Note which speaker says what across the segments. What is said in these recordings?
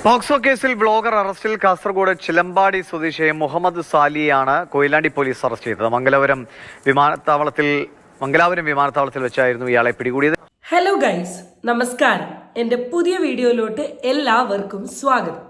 Speaker 1: POCSO കേസിൽ blogger അറസ്റ്റിൽ കാസർഗോഡ് ചിലമ്പാടി സ്വദേശിയായ മുഹമ്മദ് സാലിയാണ് കൊയിലാണ്ടി പോലീസ് അറസ്റ്റ് ചെയ്തത്. മംഗലാപുരം വിമാനത്താവളത്തിൽ വെച്ചായിരുന്നു ഇയാളെ പിടികൂടിയത്.
Speaker 2: ഹലോ ഗൈസ്, നമസ്കാരം. എൻ്റെ പുതിയ വീഡിയോയിലോട്ട് എല്ലാവർക്കും സ്വാഗതം.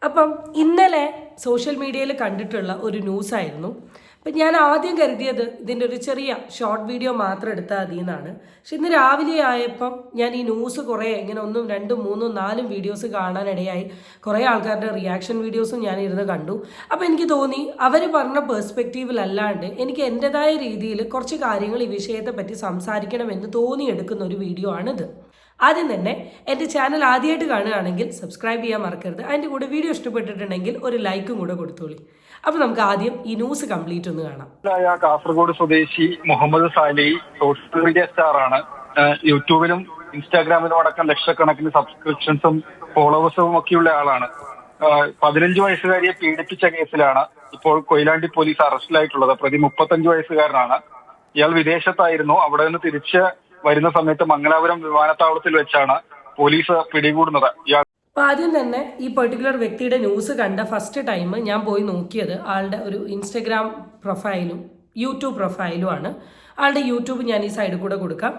Speaker 2: അപ്പം ഇന്നലെ സോഷ്യൽ മീഡിയയിൽ കണ്ടിട്ടുള്ള ഒരു ന്യൂസായിരുന്നു. അപ്പം ഞാൻ ആദ്യം കരുതിയത് ഇതിൻ്റെ ഒരു ചെറിയ ഷോർട്ട് വീഡിയോ മാത്രം എടുത്താൽ മതി എന്നാണ്. പക്ഷെ ഇന്ന് രാവിലെ ആയപ്പം ഞാൻ ഈ ന്യൂസ് കുറേ ഇങ്ങനെ 1, 2, 3, 4 വീഡിയോസ് കാണാനിടയായി. കുറേ ആൾക്കാരുടെ റിയാക്ഷൻ വീഡിയോസും ഞാൻ ഇരുന്ന് കണ്ടു. അപ്പോൾ എനിക്ക് തോന്നി അവർ പറഞ്ഞ പേഴ്സ്പെക്റ്റീവിലല്ലാണ്ട് എനിക്ക് എൻ്റെതായ രീതിയിൽ കുറച്ച് കാര്യങ്ങൾ ഈ വിഷയത്തെ പറ്റി സംസാരിക്കണമെന്ന് തോന്നിയെടുക്കുന്ന ഒരു വീഡിയോ ആണിത്. ആദ്യം തന്നെ എൻ്റെ ചാനൽ ആദ്യമായിട്ട് കാണുകയാണെങ്കിൽ സബ്സ്ക്രൈബ് ചെയ്യാൻ മറക്കരുത്. അതിൻ്റെ കൂടെ വീഡിയോ ഇഷ്ടപ്പെട്ടിട്ടുണ്ടെങ്കിൽ ഒരു ലൈക്കും കൂടെ കൊടുത്തോളി. അപ്പോൾ നമുക്ക് ആദ്യം ഈ ന്യൂസ് കംപ്ലീറ്റ് ഒന്ന് കാണാം.
Speaker 3: കാസർഗോഡ് സ്വദേശി Muhammad Sali social media star ആണ്. യൂട്യൂബിലും ഇൻസ്റ്റാഗ്രാമിലും അടക്കം ലക്ഷക്കണക്കിന് സബ്സ്ക്രിപ്ഷൻസും ഫോളോവേഴ്സും ഒക്കെയുള്ള ആളാണ്. 15 വയസ്സുകാരിയെ പീഡിപ്പിച്ച കേസിലാണ് ഇപ്പോൾ കൊയിലാണ്ടി പോലീസ് അറസ്റ്റിലായിട്ടുള്ളത്. പ്രതി 35 വയസ്സുകാരനാണ്. ഇയാൾ വിദേശത്തായിരുന്നു. അവിടെ നിന്ന് തിരിച്ച് വരുന്ന സമയത്ത് മംഗലാപുരം വിമാനത്താവളത്തിൽ വെച്ചാണ് പോലീസ് പിടികൂടുന്നത്.
Speaker 2: അപ്പോൾ ആദ്യം തന്നെ ഈ പെർട്ടിക്കുലർ വ്യക്തിയുടെ ന്യൂസ് കണ്ട ഫസ്റ്റ് ടൈം ഞാൻ പോയി നോക്കിയത് ആളുടെ ഒരു ഇൻസ്റ്റഗ്രാം പ്രൊഫൈലും യൂട്യൂബ് പ്രൊഫൈലുമാണ്. ആളുടെ യൂട്യൂബ് ഞാൻ ഈ സൈഡിൽ കൂടെ കൊടുക്കാം.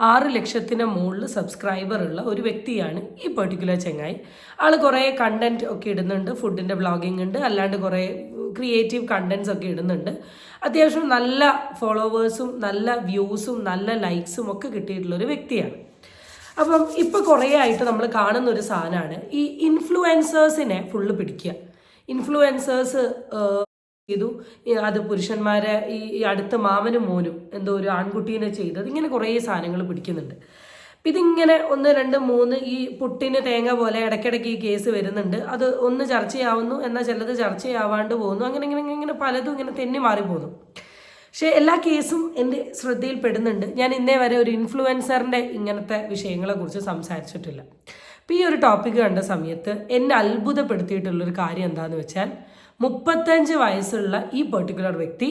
Speaker 2: 6 ലക്ഷത്തിന് മുകളിൽ സബ്സ്ക്രൈബർ ഉള്ള ഒരു വ്യക്തിയാണ് ഈ പെർട്ടിക്കുലർ ചെങ്ങായി. ആൾ കുറേ കണ്ടന്റ് ഒക്കെ ഇടുന്നുണ്ട്. ഫുഡിൻ്റെ വ്ളോഗിങ് ഉണ്ട്, അല്ലാണ്ട് കുറേ ക്രിയേറ്റീവ് കണ്ടന്റ്സ് ഒക്കെ ഇടുന്നുണ്ട്. അത്യാവശ്യം നല്ല ഫോളോവേഴ്സും നല്ല വ്യൂസും നല്ല ലൈക്സും ഒക്കെ കിട്ടിയിട്ടുള്ളൊരു വ്യക്തിയാണ്. അപ്പം ഇപ്പോൾ കുറേ ആയിട്ട് നമ്മൾ കാണുന്ന ഒരു സാധനമാണ് ഈ ഇൻഫ്ലുവൻസേഴ്സിനെ ഫുള്ള് പിടിക്കുക. ഇൻഫ്ലുവൻസേഴ്സ് ചെയ്തു, അത് പുരുഷന്മാരെ ഈ അടുത്ത മാമനും മോനും എന്തോ ഒരു ആൺകുട്ടീനെ ചെയ്തത്, ഇങ്ങനെ കുറേ സാധനങ്ങൾ പിടിക്കുന്നുണ്ട്. അപ്പം ഇതിങ്ങനെ 1, 2, 3 ഈ പുട്ടിന് തേങ്ങ പോലെ ഇടയ്ക്കിടയ്ക്ക് ഈ കേസ് വരുന്നുണ്ട്. അത് ഒന്ന് ചർച്ചയാവുന്നു, എന്നാൽ ചിലത് ചർച്ചയാവാണ്ട് പോകുന്നു. അങ്ങനെ പലതും ഇങ്ങനെ തെന്നി മാറി പോകുന്നു. പക്ഷേ എല്ലാ കേസും എൻ്റെ ശ്രദ്ധയിൽപ്പെടുന്നുണ്ട്. ഞാൻ ഇന്നേ വരെ ഒരു ഇൻഫ്ലുവൻസറിൻ്റെ ഇങ്ങനത്തെ വിഷയങ്ങളെക്കുറിച്ച് സംസാരിച്ചിട്ടില്ല. അപ്പോൾ ഈ ഒരു ടോപ്പിക്ക് കണ്ട സമയത്ത് എന്നെ അത്ഭുതപ്പെടുത്തിയിട്ടുള്ളൊരു കാര്യം എന്താണെന്ന് വെച്ചാൽ 35 വയസ്സുള്ള ഈ പെർട്ടിക്കുലർ വ്യക്തി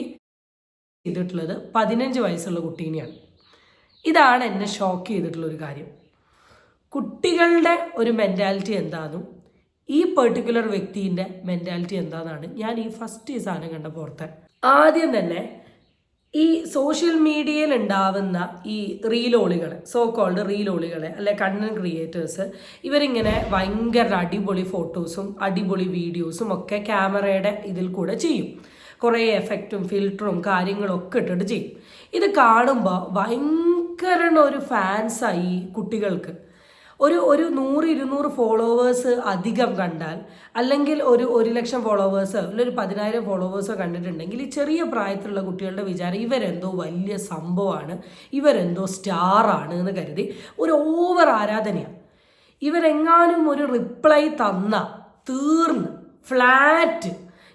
Speaker 2: ചെയ്തിട്ടുള്ളത് 15 വയസ്സുള്ള കുട്ടീനെയാണ്. ഇതാണ് എന്നെ ഷോക്ക് ചെയ്തിട്ടുള്ളൊരു കാര്യം. കുട്ടികളുടെ ഒരു മെൻറ്റാലിറ്റി എന്താണെന്നും ഈ പെർട്ടിക്കുലർ വ്യക്തിൻ്റെ മെൻറ്റാലിറ്റി എന്താണെന്നാണ് ഞാൻ ഈ സാധനം കണ്ട പുറത്ത്. ആദ്യം തന്നെ ഈ സോഷ്യൽ മീഡിയയിൽ ഉണ്ടാവുന്ന ഈ റീലോളികളെ, സോ കോൾഡ് റീലോളികളെ അല്ലെ കണ്ടന്റ് ക്രിയേറ്റേഴ്സ്, ഇവരിങ്ങനെ ഭയങ്കര അടിപൊളി ഫോട്ടോസും അടിപൊളി വീഡിയോസും ഒക്കെ ക്യാമറയുടെ ഇതിൽ കൂടെ ചെയ്യും. കുറേ എഫക്റ്റും ഫിൽറ്ററും കാര്യങ്ങളൊക്കെ ഇട്ടിട്ട് ചെയ്യും. ഇത് കാണുമ്പോൾ ഭയങ്കര ഒരു ഫാൻസായി കുട്ടികൾക്ക്. ഒരു 100-200 ഫോളോവേഴ്സ് അധികം കണ്ടാൽ, അല്ലെങ്കിൽ ഒരു 1 ലക്ഷം ഫോളോവേഴ്സോ അല്ലെങ്കിൽ ഒരു 10,000 ഫോളോവേഴ്സോ കണ്ടിട്ടുണ്ടെങ്കിൽ ഈ ചെറിയ പ്രായത്തിലുള്ള കുട്ടികളുടെ വിചാരം ഇവരെന്തോ വലിയ സംഭവമാണ്, ഇവരെന്തോ സ്റ്റാറാണ് എന്ന് കരുതി ഒരു ഓവർ ആരാധനയാണ്. ഇവരെങ്ങാനും ഒരു റിപ്ലൈ തന്ന തീർന്ന് ഫ്ലാറ്റ്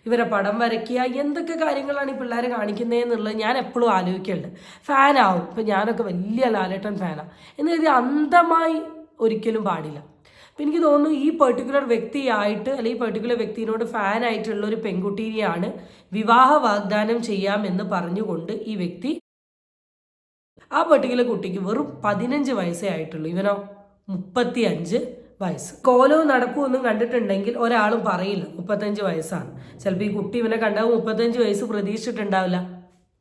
Speaker 2: ഇവരെ പടം വരയ്ക്കുക, എന്തൊക്കെ കാര്യങ്ങളാണ് ഈ പിള്ളേർ കാണിക്കുന്നതെന്നുള്ളത് ഞാൻ എപ്പോഴും ആലോചിക്കുന്നുണ്ട്. ഫാനാവും. ഇപ്പം ഞാനൊക്കെ വലിയ ലാലേട്ടൻ ഫാനാണ് എന്ന് കരുതി അന്ധമായി ഒരിക്കലും പാടില്ല. അപ്പം എനിക്ക് തോന്നുന്നു ഈ പെർട്ടിക്കുലർ വ്യക്തിയായിട്ട് അല്ലെങ്കിൽ ഈ പെർട്ടിക്കുലർ വ്യക്തിയോട് ഫാനായിട്ടുള്ള ഒരു പെൺകുട്ടിയെയാണ് വിവാഹ വാഗ്ദാനം ചെയ്യാമെന്ന് പറഞ്ഞുകൊണ്ട് ഈ വ്യക്തി ആ പെർട്ടിക്കുലർ കുട്ടിക്ക് വെറും 15 വയസ്സേ ആയിട്ടുള്ളൂ. ഇവനോ 35 വയസ്സ്. കോലവും നടപ്പും ഒന്നും കണ്ടിട്ടുണ്ടെങ്കിൽ ഒരാളും പറയില്ല 35 വയസ്സാണ്. ചിലപ്പോൾ ഈ കുട്ടി ഇവനെ കണ്ടാവും 35 വയസ്സ് പ്രതീക്ഷിച്ചിട്ടുണ്ടാവില്ല.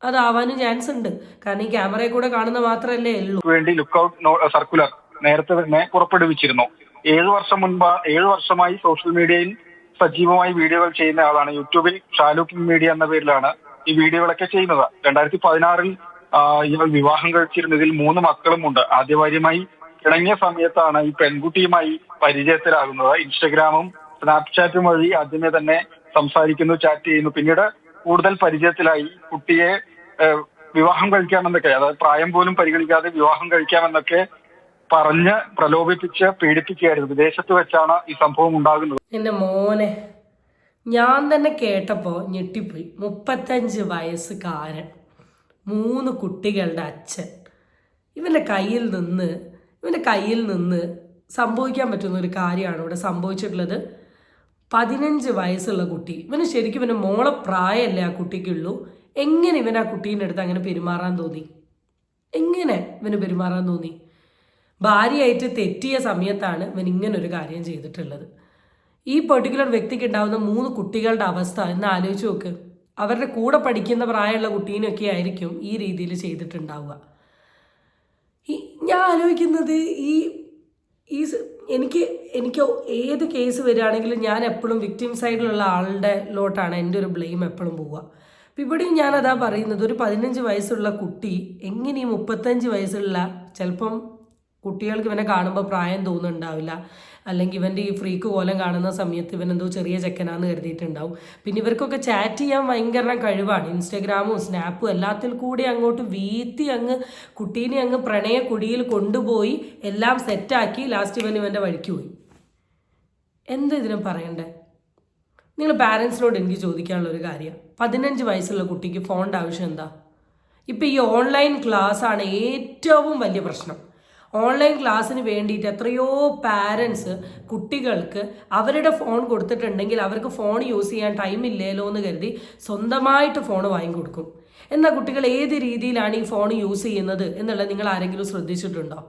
Speaker 2: അതാവാനും ചാൻസ് ഉണ്ട്. കാരണം ഈ ക്യാമറയിൽ കൂടെ കാണുന്ന മാത്രമല്ലേ ഉള്ളൂ.
Speaker 3: വേണ്ടി ലുക്കൌട്ട് സർക്കുലർ നേരത്തെ തന്നെ പുറപ്പെടുവിച്ചിരുന്നു. 7 വർഷമായി സോഷ്യൽ മീഡിയയിൽ സജീവമായി വീഡിയോകൾ ചെയ്യുന്ന ആളാണ്. യൂട്യൂബിൽ ഷാലൂക്കിംഗ് മീഡിയ എന്ന പേരിലാണ് ഈ വീഡിയോകളൊക്കെ ചെയ്യുന്നത്. 2016 ഇയാൾ വിവാഹം കഴിച്ചിരുന്നു. ഇതിൽ 3 മക്കളും ഉണ്ട്. ആദ്യ ഭാര്യയുമായി ഇണങ്ങിയ സമയത്താണ് ഈ പെൺകുട്ടിയുമായി പരിചയത്തിലാകുന്നത്. ഇൻസ്റ്റഗ്രാമും സ്നാപ്ചാറ്റും വഴി ആദ്യമേ തന്നെ സംസാരിക്കുന്നു, ചാറ്റ് ചെയ്യുന്നു. പിന്നീട് കൂടുതൽ പരിചയത്തിലായി കുട്ടിയെ വിവാഹം കഴിക്കാമെന്നൊക്കെ, അതായത് പ്രായം പോലും പരിഗണിക്കാതെ വിവാഹം കഴിക്കാമെന്നൊക്കെ പറഞ്ഞ് പ്രലോഭിപ്പിച്ച് പീഡിപ്പിക്കുകയായിരുന്നു. വിദേശത്ത് വെച്ചാണ് ഈ സംഭവം ഉണ്ടാകുന്നത്.
Speaker 2: എൻ്റെ മോനെ ഞാൻ തന്നെ കേട്ടപ്പോൾ ഞെട്ടിപ്പോയി. 35 വയസ്സുകാരൻ, 3 കുട്ടികളുടെ അച്ഛൻ, ഇവൻ്റെ കയ്യിൽ നിന്ന് സംഭവിക്കാൻ പറ്റുന്ന ഒരു കാര്യമാണ് ഇവിടെ സംഭവിച്ചിട്ടുള്ളത്. 15 വയസ്സുള്ള കുട്ടി, ഇവന് ശരിക്കും ഇവന് മോളെ പ്രായമല്ലേ ആ കുട്ടിക്കുള്ളൂ. എങ്ങനെ ഇവൻ ആ കുട്ടീൻ്റെ അടുത്ത് അങ്ങനെ പെരുമാറാൻ തോന്നി? എങ്ങനെ ഇവന് പെരുമാറാൻ തോന്നി? ഭാര്യയായിട്ട് തെറ്റിയ സമയത്താണ് ഇവൻ ഇങ്ങനൊരു കാര്യം ചെയ്തിട്ടുള്ളത്. ഈ പെർട്ടിക്കുലർ വ്യക്തിക്ക് ഉണ്ടാകുന്ന 3 കുട്ടികളുടെ അവസ്ഥ എന്ന് ആലോചിച്ച് നോക്ക്. അവരുടെ കൂടെ പഠിക്കുന്ന പ്രായമുള്ള കുട്ടീനൊക്കെ ആയിരിക്കും ഈ രീതിയിൽ ചെയ്തിട്ടുണ്ടാവുക. ഞാൻ ആലോചിക്കുന്നത് ഈ എനിക്ക് ഏത് കേസ് വരികയാണെങ്കിലും ഞാൻ എപ്പോഴും വിക്ടിം സൈഡിലുള്ള ആളുടെ ലോട്ടാണ് എൻ്റെ ഒരു ബ്ലെയിം എപ്പോഴും പോവുക. അപ്പം ഇവിടെയും ഞാനതാ പറയുന്നത്, ഒരു 15 വയസ്സുള്ള കുട്ടി എങ്ങനെ 35 വയസ്സുള്ള, ചിലപ്പം കുട്ടികൾക്ക് ഇവനെ കാണുമ്പോൾ പ്രായം തോന്നുന്നുണ്ടാവില്ല, അല്ലെങ്കിൽ ഇവൻ്റെ ഈ ഫ്രീക്ക് കോലം കാണുന്ന സമയത്ത് ഇവനെന്തോ ചെറിയ ചെക്കനാന്ന് കരുതിയിട്ടുണ്ടാവും. പിന്നെ ഇവർക്കൊക്കെ ചാറ്റ് ചെയ്യാൻ ഭയങ്കര കഴിവാണ്. ഇൻസ്റ്റഗ്രാമും സ്നാപ്പും എല്ലാത്തിൽ കൂടി അങ്ങോട്ട് വീത്തി അങ്ങ് കുട്ടീനെ അങ്ങ് പ്രണയ കുടിയിൽ കൊണ്ടുപോയി എല്ലാം സെറ്റാക്കി ലാസ്റ്റ് ഇവൻ്റെ വഴിക്ക് പോയി. എന്താ ഇതിനെ പറയണ്ടേ? നിങ്ങൾ പാരൻസിനോട് എനിക്ക് ചോദിക്കാനുള്ളൊരു കാര്യം, 15 വയസ്സുള്ള കുട്ടിക്ക് ഫോണിൻ്റെ ആവശ്യം എന്താ? ഇപ്പം ഈ ഓൺലൈൻ ക്ലാസ്സാണ് ഏറ്റവും വലിയ പ്രശ്നം. ഓൺലൈൻ ക്ലാസ്സിന് വേണ്ടിയിട്ട് എത്രയോ പാരൻസ് കുട്ടികൾക്ക് അവരുടെ ഫോൺ കൊടുത്തിട്ടുണ്ടെങ്കിൽ അവർക്ക് ഫോൺ യൂസ് ചെയ്യാൻ ടൈമില്ലല്ലോ എന്ന് കരുതി സ്വന്തമായിട്ട് ഫോൺ വാങ്ങിക്കൊടുക്കും. എന്നാൽ കുട്ടികൾ ഏത് രീതിയിലാണ് ഈ ഫോൺ യൂസ് ചെയ്യുന്നത് എന്നുള്ളത് നിങ്ങൾ ആരെങ്കിലും ശ്രദ്ധിച്ചിട്ടുണ്ടോ?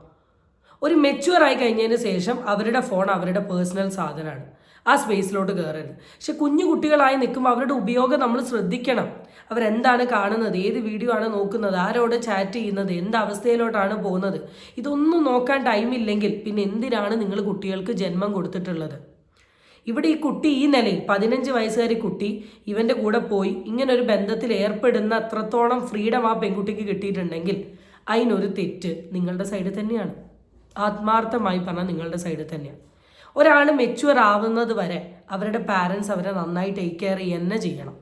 Speaker 2: ഒരു മെച്യൂർ ആയി കഴിഞ്ഞതിന് ശേഷം അവരുടെ ഫോൺ അവരുടെ പേഴ്സണൽ സാധനമാണ്, ആ സ്പേസിലോട്ട് കയറരുത്. പക്ഷെ കുഞ്ഞു കുട്ടികളായി നിൽക്കുമ്പോൾ അവരുടെ ഉപയോഗം നമ്മൾ ശ്രദ്ധിക്കണം. അവരെന്താണ് കാണുന്നത്, ഏത് വീഡിയോ ആണ് നോക്കുന്നത്, ആരോട് ചാറ്റ് ചെയ്യുന്നത്, എന്ത് അവസ്ഥയിലോട്ടാണ് പോകുന്നത്, ഇതൊന്നും നോക്കാൻ ടൈമില്ലെങ്കിൽ പിന്നെ എന്തിനാണ് നിങ്ങൾ കുട്ടികൾക്ക് ജന്മം കൊടുത്തിട്ടുള്ളത്? ഇവിടെ ഈ കുട്ടി ഈ നിലയിൽ 15 വയസ്സുകാരി കുട്ടി ഇവൻ്റെ കൂടെ പോയി ഇങ്ങനൊരു ബന്ധത്തിൽ ഏർപ്പെടുന്ന അത്രത്തോളം ഫ്രീഡം ആ പെൺകുട്ടിക്ക് കിട്ടിയിട്ടുണ്ടെങ്കിൽ അതിനൊരു തെറ്റ് നിങ്ങളുടെ സൈഡിൽ തന്നെയാണ്. ആത്മാർത്ഥമായി പറഞ്ഞാൽ നിങ്ങളുടെ സൈഡിൽ തന്നെയാണ്. ഒരാൾ മെച്യൂർ ആവുന്നത് വരെ അവരുടെ പാരൻസ് അവരെ നന്നായി ടേക്ക് കെയർ തന്നെ ചെയ്യണം.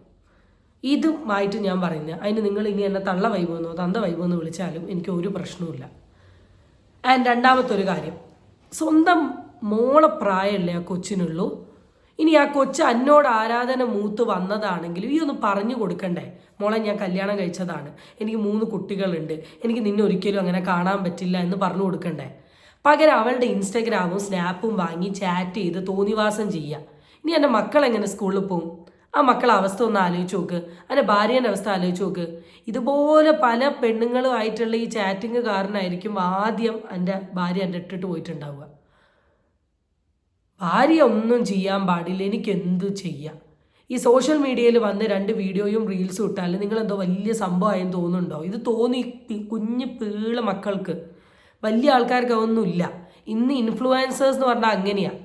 Speaker 2: ഇതുമായിട്ട് ഞാൻ പറയുന്നത്. അതിന് നിങ്ങൾ ഇനി എന്നെ തള്ള വൈബെന്നോ തന്ത വൈബെന്നോ വിളിച്ചാലും എനിക്ക് ഒരു പ്രശ്നവുമില്ല. ആൻഡ് രണ്ടാമത്തെ ഒരു കാര്യം, സ്വന്തം മോളെ പ്രായമല്ലേ ആ കൊച്ചിനുള്ളൂ. ഇനി ആ കൊച്ച് എന്നോട് ആരാധന മൂത്ത് വന്നതാണെങ്കിലും ഈ ഒന്ന് പറഞ്ഞു കൊടുക്കണ്ടേ, മോളെ ഞാൻ കല്യാണം കഴിച്ചതാണ്, എനിക്ക് 3 കുട്ടികളുണ്ട്, എനിക്ക് നിന്നെ ഒരിക്കലും അങ്ങനെ കാണാൻ പറ്റില്ല എന്ന് പറഞ്ഞു കൊടുക്കണ്ടേ? പകരം അവളുടെ ഇൻസ്റ്റഗ്രാമും സ്നാപ്പും വാങ്ങി ചാറ്റ് ചെയ്ത് തോന്നിവാസം ചെയ്യുക. ഇനി എൻ്റെ മക്കൾ എങ്ങനെ സ്കൂളിൽ പോകും? ആ മക്കളെ അവസ്ഥ ഒന്ന് ആലോചിച്ച് നോക്ക്, എൻ്റെ ഭാര്യേൻ്റെ അവസ്ഥ ആലോചിച്ച് നോക്ക്. ഇതുപോലെ പല പെണ്ണുങ്ങളുമായിട്ടുള്ള ഈ ചാറ്റിങ് കാരണമായിരിക്കും ആദ്യം എൻ്റെ ഭാര്യ എൻ്റെ ഇട്ടിട്ട് പോയിട്ടുണ്ടാവുക. ഭാര്യ ഒന്നും ചെയ്യാൻ പാടില്ല, എനിക്ക് എന്തു ചെയ്യാം? ഈ സോഷ്യൽ മീഡിയയിൽ വന്ന് 2 വീഡിയോയും റീൽസും ഇട്ടാൽ നിങ്ങളെന്തോ വലിയ സംഭവമായെന്ന് തോന്നുന്നുണ്ടോ? ഇത് തോന്നി കുഞ്ഞു പീള മക്കൾക്ക്, വലിയ ആൾക്കാർക്ക് ഒന്നുമില്ല. ഇന്ന് ഇൻഫ്ലുവൻസേഴ്സ് എന്ന് പറഞ്ഞാൽ അങ്ങനെയാണ്.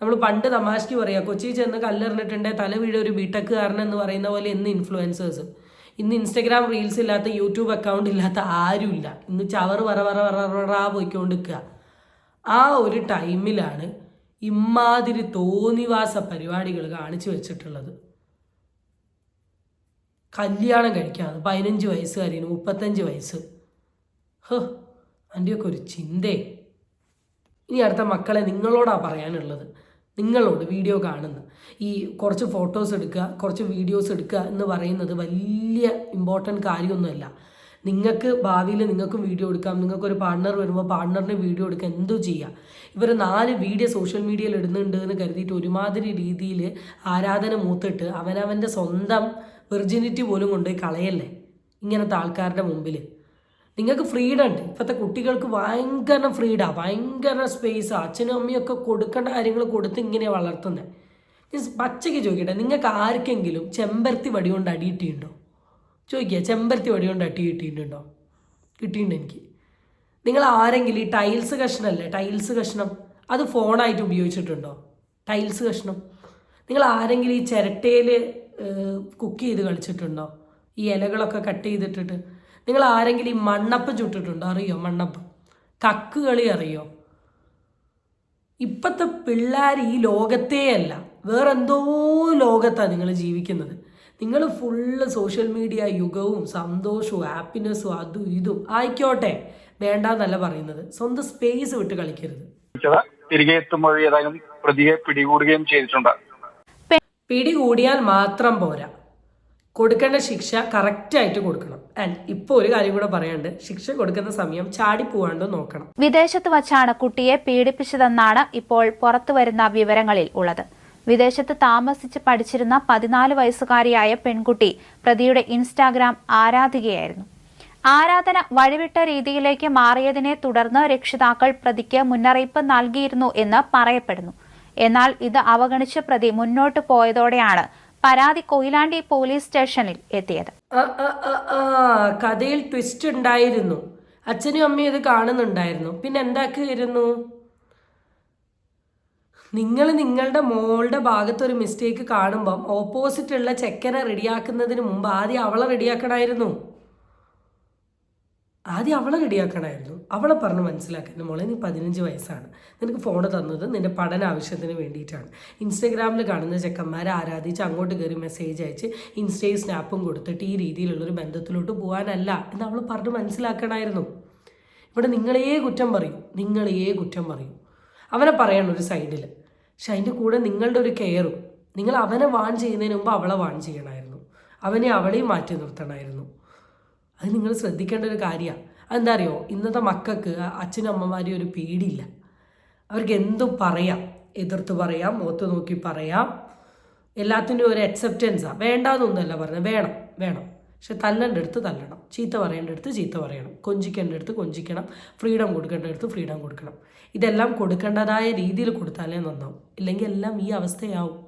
Speaker 2: നമ്മൾ പണ്ട് തമാശയ്ക്ക് പറയുക, കൊച്ചി ചെന്ന് കല്ലെറിഞ്ഞിട്ടുണ്ടെ തല വീഴ ഒരു ബിടെക്കുകാരൻ എന്ന് പറയുന്ന പോലെ ഇന്ന് ഇൻഫ്ലുവൻസേഴ്സ്. ഇന്ന് ഇൻസ്റ്റഗ്രാം റീൽസ് ഇല്ലാത്ത, യൂട്യൂബ് അക്കൗണ്ട് ഇല്ലാത്ത ആരുമില്ല. ഇന്ന് ചവറ് വറ പോയിക്കൊണ്ടിരിക്കുക. ആ ഒരു ടൈമിലാണ് ഇമാതിരി തോന്നിവാസ പരിപാടികൾ കാണിച്ചു വെച്ചിട്ടുള്ളത്. കല്യാണം കഴിക്കാതെ 15 വയസ്സുകാരിന് 35 വയസ്സ്. അതിൻ്റെയൊക്കെ ഒരു ചിന്തേ. ഇനി അടുത്ത മക്കളെ നിങ്ങളോടാണ് പറയാനുള്ളത്. നിങ്ങളോട് വീഡിയോ കാണുന്ന ഈ കുറച്ച് ഫോട്ടോസ് എടുക്കുക, കുറച്ച് വീഡിയോസ് എടുക്കുക എന്ന് പറയുന്നത് വലിയ ഇമ്പോർട്ടൻറ്റ് കാര്യമൊന്നുമല്ല. നിങ്ങൾക്ക് ഭാവിയിൽ നിങ്ങൾക്കും വീഡിയോ എടുക്കാം. നിങ്ങൾക്കൊരു പാർട്ട്ണർ വരുമ്പോൾ പാർട്ട്ണറിന് വീഡിയോ എടുക്കുക, എന്തോ ചെയ്യുക. ഇവർ 4 വീഡിയോ സോഷ്യൽ മീഡിയയിൽ ഇടുന്നുണ്ട് എന്ന് കരുതിയിട്ട് ഒരുമാതിരി രീതിയിൽ ആരാധന മൂത്തിട്ട് അവനവൻ്റെ സ്വന്തം വെർജിനിറ്റി പോലും കൊണ്ടുപോയി കളയല്ലേ ഇങ്ങനത്തെ ആൾക്കാരുടെ മുമ്പിൽ. നിങ്ങൾക്ക് ഫ്രീഡം ഉണ്ട്. ഇപ്പോഴത്തെ കുട്ടികൾക്ക് ഭയങ്കര ഫ്രീഡമാണ്, ഭയങ്കര സ്പേസാണ്. അച്ഛനും അമ്മയൊക്കെ കൊടുക്കേണ്ട കാര്യങ്ങൾ കൊടുത്ത് ഇങ്ങനെ വളർത്തുന്നത്. പച്ചയ്ക്ക് ചോദിക്കട്ടെ, നിങ്ങൾക്ക് ആർക്കെങ്കിലും ചെമ്പരത്തി വടി കൊണ്ട് അടി കിട്ടിയിട്ടുണ്ടോ? ചോദിക്കുക, ചെമ്പരത്തി വടി കൊണ്ട് അടി കിട്ടിയിട്ടുണ്ടോ? കിട്ടിയിട്ടുണ്ട് എനിക്ക്. നിങ്ങൾ ആരെങ്കിലും ഈ ടൈൽസ് കഷ്ണമല്ലേ, ടൈൽസ് കഷ്ണം, അത് ഫോണായിട്ട് ഉപയോഗിച്ചിട്ടുണ്ടോ? ടൈൽസ് കഷ്ണം. നിങ്ങൾ ആരെങ്കിലും ഈ ചിരട്ടയിൽ കുക്ക് ചെയ്ത് കളിച്ചിട്ടുണ്ടോ? ഈ ഇലകളൊക്കെ കട്ട് ചെയ്തിട്ടിട്ട്. നിങ്ങൾ ആരെങ്കിലും ഈ മണ്ണപ്പം ചുട്ടിട്ടുണ്ടോ? അറിയോ മണ്ണപ്പം? കക്ക് കളി അറിയോ? ഇപ്പോഴത്തെ പിള്ളേർ ഈ ലോകത്തേ അല്ല, വേറെന്തോ ലോകത്താണ് നിങ്ങൾ ജീവിക്കുന്നത്. നിങ്ങൾ ഫുള്ള് സോഷ്യൽ മീഡിയ യുഗവും സന്തോഷവും ഹാപ്പിനെസ്സും അതും ഇതും ആയിക്കോട്ടെ, വേണ്ടെന്നല്ല പറയുന്നത്. സ്വന്തം സ്പേസ് വിട്ട് കളിക്കരുത്.
Speaker 3: തിരികെ എത്തുമ്പോൾ ഏതായാലും പ്രതിയെ പിടികൂടുകയും ചെയ്തിട്ടുണ്ട്.
Speaker 2: പിടികൂടിയാൽ മാത്രം പോരാ, കൊടുക്കേണ്ട ശിക്ഷ കറക്റ്റായിട്ട് കൊടുക്കണം. ആൻഡ് ഇപ്പോൾ ഒരു കാര്യം കൂടെ പറയാണ്ട്, ശിക്ഷ കൊടുക്കുന്ന സമയം ചാടിപ്പോവാണ്ടോ നോക്കണം.
Speaker 4: വിദേശത്ത് വച്ചാണ് കുട്ടിയെ പീഡിപ്പിച്ചതെന്നാണ് ഇപ്പോൾ പുറത്തുവരുന്ന വിവരങ്ങളിൽ ഉള്ളത്. വിദേശത്ത് താമസിച്ച് പഠിച്ചിരുന്ന 14 വയസ്സുകാരിയായ പെൺകുട്ടി പ്രതിയുടെ ഇൻസ്റ്റാഗ്രാം ആരാധികയായിരുന്നു. ആരാധന വഴിവിട്ട രീതിയിലേക്ക് മാറിയതിനെ തുടർന്ന് രക്ഷിതാക്കൾ പ്രതിക്ക് മുന്നറിയിപ്പ് നൽകിയിരുന്നു എന്ന് പറയപ്പെടുന്നു. എന്നാൽ ഇത് അവഗണിച്ച് പ്രതി മുന്നോട്ട് പോയതോടെയാണ് പരാതി കൊയിലാണ്ടി പോലീസ് സ്റ്റേഷനിൽ എത്തിയത്.
Speaker 2: കഥയിൽ ട്വിസ്റ്റ് ഉണ്ടായിരുന്നു. അച്ഛനും അമ്മയും ഇത് കാണുന്നുണ്ടായിരുന്നു. പിന്നെ എന്താക്കിയിരുന്നു? നിങ്ങൾ നിങ്ങളുടെ മോളുടെ ഭാഗത്ത് ഒരു മിസ്റ്റേക്ക് കാണുമ്പം ഓപ്പോസിറ്റുള്ള ചെക്കനെ റെഡിയാക്കുന്നതിന് മുമ്പ് ആദ്യം അവളെ റെഡിയാക്കണമായിരുന്നു. അവളെ പറഞ്ഞ് മനസ്സിലാക്കാൻ, മോളെ നീ 15 വയസ്സാണ്, നിനക്ക് ഫോണ് തന്നത് നിന്റെ പഠന ആവശ്യത്തിന് വേണ്ടിയിട്ടാണ്. ഇൻസ്റ്റഗ്രാമിൽ കാണുന്ന ചെക്കന്മാരെ ആരാധിച്ച് അങ്ങോട്ട് കയറി മെസ്സേജ് അയച്ച് ഇൻസ്റ്റയും സ്നാപ്പും കൊടുത്തിട്ട് ഈ രീതിയിലുള്ളൊരു ബന്ധത്തിലോട്ട് പോകാനല്ല എന്ന് അവൾ പറഞ്ഞ് മനസ്സിലാക്കണമായിരുന്നു. ഇവിടെ നിങ്ങളേ കുറ്റം പറയും. അവനെ പറയണം ഒരു സൈഡിൽ, പക്ഷെ അതിൻ്റെ കൂടെ നിങ്ങളുടെ ഒരു കെയറും. നിങ്ങൾ അവനെ വാൺ ചെയ്യുന്നതിന് മുമ്പ് അവളെ വാൺ ചെയ്യണമായിരുന്നു. അവളെയും മാറ്റി നിർത്തണമായിരുന്നു. അത് നിങ്ങൾ ശ്രദ്ധിക്കേണ്ട ഒരു കാര്യമാണ്. അതെന്താ അറിയോ, ഇന്നത്തെ മക്കൾക്ക് അച്ഛനും അമ്മമാരെയും ഒരു പേടിയില്ല. അവർക്ക് എന്തും പറയാം, എതിർത്ത് പറയാം, മുഖത്ത് നോക്കി പറയാം, എല്ലാത്തിൻ്റെയും ഒരു അക്സെപ്റ്റൻസാണ്. വേണ്ടാന്നൊന്നുമല്ല പറഞ്ഞത്, വേണം. പക്ഷെ തല്ലേണ്ട അടുത്ത് തല്ലണം, ചീത്ത പറയേണ്ട അടുത്ത് ചീത്ത പറയണം, കൊഞ്ചിക്കേണ്ട അടുത്ത് കൊഞ്ചിക്കണം, ഫ്രീഡം കൊടുക്കേണ്ട അടുത്ത് ഫ്രീഡം കൊടുക്കണം. ഇതെല്ലാം കൊടുക്കേണ്ടതായ രീതിയിൽ കൊടുത്താലേ നന്നാവും. ഇല്ലെങ്കിൽ എല്ലാം ഈ അവസ്ഥയാവും.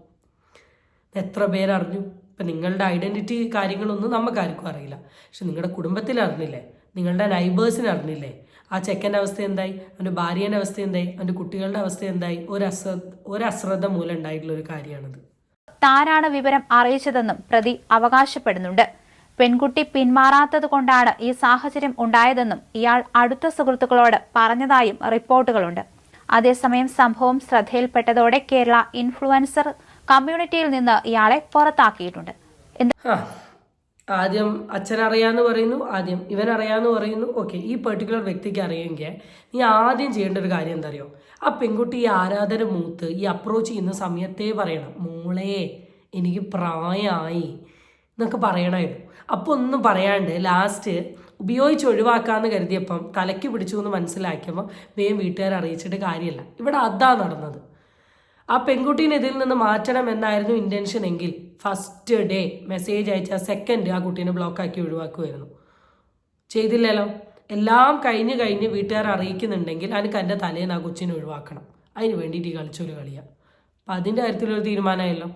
Speaker 2: എത്ര പേരറിഞ്ഞു? ഇപ്പം നിങ്ങളുടെ ഐഡൻറ്റിറ്റി കാര്യങ്ങളൊന്നും നമുക്കാർക്കും അറിയില്ല, പക്ഷെ നിങ്ങളുടെ കുടുംബത്തിൽ അറിഞ്ഞില്ലേ, നിങ്ങളുടെ നൈബേഴ്സിന് അറിഞ്ഞില്ലേ ആ ചെക്കൻ്റെ അവസ്ഥ എന്തായി, അവൻ്റെ ഭാര്യേൻ്റെ അവസ്ഥ എന്തായി, അവൻ്റെ കുട്ടികളുടെ അവസ്ഥ എന്തായി? ഒരു അശ്രദ്ധ മൂലം ഉണ്ടായിട്ടുള്ള ഒരു കാര്യമാണിത്.
Speaker 4: താനാണ് വിവരം അറിയിച്ചതെന്നും പ്രതി അവകാശപ്പെടുന്നുണ്ട്. പെൺകുട്ടി പിന്മാറാത്തത് കൊണ്ടാണ് ഈ സാഹചര്യം ഉണ്ടായതെന്നും ഇയാൾ അടുത്ത സുഹൃത്തുക്കളോട് പറഞ്ഞതായും റിപ്പോർട്ടുകളുണ്ട്. അതേസമയം സംഭവം ശ്രദ്ധയിൽപ്പെട്ടതോടെ കേരള ഇൻഫ്ലുവൻസർ കമ്മ്യൂണിറ്റിയിൽ നിന്ന് ഇയാളെ പുറത്താക്കിയിട്ടുണ്ട്.
Speaker 2: ആദ്യം അച്ഛൻ അറിയാമെന്ന് പറയുന്നു, ആദ്യം ഇവൻ അറിയാമെന്ന് പറയുന്നു. ഓക്കെ, ഈ പെർട്ടിക്കുലർ വ്യക്തിക്ക് അറിയുമെങ്കിൽ നീ ആദ്യം ചെയ്യേണ്ട ഒരു കാര്യം എന്താ അറിയോ, ആ പെൺകുട്ടി ഈ ആരാധന മൂത്ത് ഈ അപ്രോച്ച് ചെയ്യുന്ന സമയത്തേ പറയണം, മോളെ എനിക്ക് പ്രായമായി എന്നൊക്കെ പറയണമായിരുന്നു. അപ്പോൾ ഒന്നും പറയാണ്ട് ലാസ്റ്റ് ഉപയോഗിച്ച് ഒഴിവാക്കാമെന്ന് കരുതിയപ്പം തലയ്ക്ക് പിടിച്ചു എന്ന് മനസ്സിലാക്കിയപ്പോൾ വേഗം വീട്ടുകാരെ അറിയിച്ചിട്ട് കാര്യമില്ല. ഇവിടെ അതാ നടന്നത്. ആ പെൺകുട്ടീനെ ഇതിൽ നിന്ന് മാറ്റണം എന്നായിരുന്നു ഇൻറ്റൻഷൻ എങ്കിൽ ഫസ്റ്റ് ഡേ മെസ്സേജ് അയച്ച സെക്കൻഡ് ആ കുട്ടീനെ ബ്ലോക്കാക്കി ഒഴിവാക്കുമായിരുന്നു. ചെയ്തില്ലല്ലോ. എല്ലാം കഴിഞ്ഞ് വീട്ടുകാർ അറിയിക്കുന്നുണ്ടെങ്കിൽ എനിക്ക് എൻ്റെ തലേന്ന് ആ കൊച്ചിനെ ഒഴിവാക്കണം. അതിന് വേണ്ടിയിട്ട് കളിച്ചൊരു കളിയാണ്. അപ്പം അതിൻ്റെ കാര്യത്തിലൊരു തീരുമാനമായല്ലോ.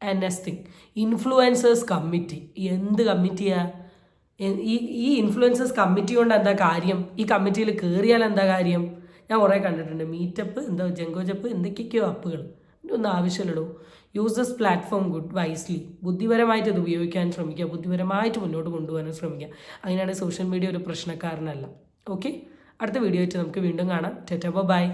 Speaker 2: And next thing, influencers committee. എന്ത് കമ്മിറ്റിയാണ് ഈ ഇൻഫ്ലുവൻസേഴ്സ് കമ്മിറ്റി കൊണ്ട് എന്താ കാര്യം? ഈ കമ്മിറ്റിയിൽ കയറിയാൽ എന്താ കാര്യം? ഞാൻ കുറേ കണ്ടിട്ടുണ്ട്, മീറ്റപ്പ്, എന്താ ജങ്കോജപ്പ്, എന്തൊക്കെയൊക്കെയോ അപ്പുകൾ. ഒന്നും ആവശ്യമുള്ളൂ. Use this platform wisely. ബുദ്ധിപരമായിട്ട് ഇത് ഉപയോഗിക്കാൻ ശ്രമിക്കുക, ബുദ്ധിപരമായിട്ട് മുന്നോട്ട് കൊണ്ടുപോകാനും ശ്രമിക്കുക. അങ്ങനെയാണ് സോഷ്യൽ മീഡിയ ഒരു പ്രശ്നക്കാരനല്ല. ഓക്കെ, അടുത്ത വീഡിയോ ആയിട്ട് നമുക്ക് വീണ്ടും കാണാം. ടാറ്റാ, ബൈ.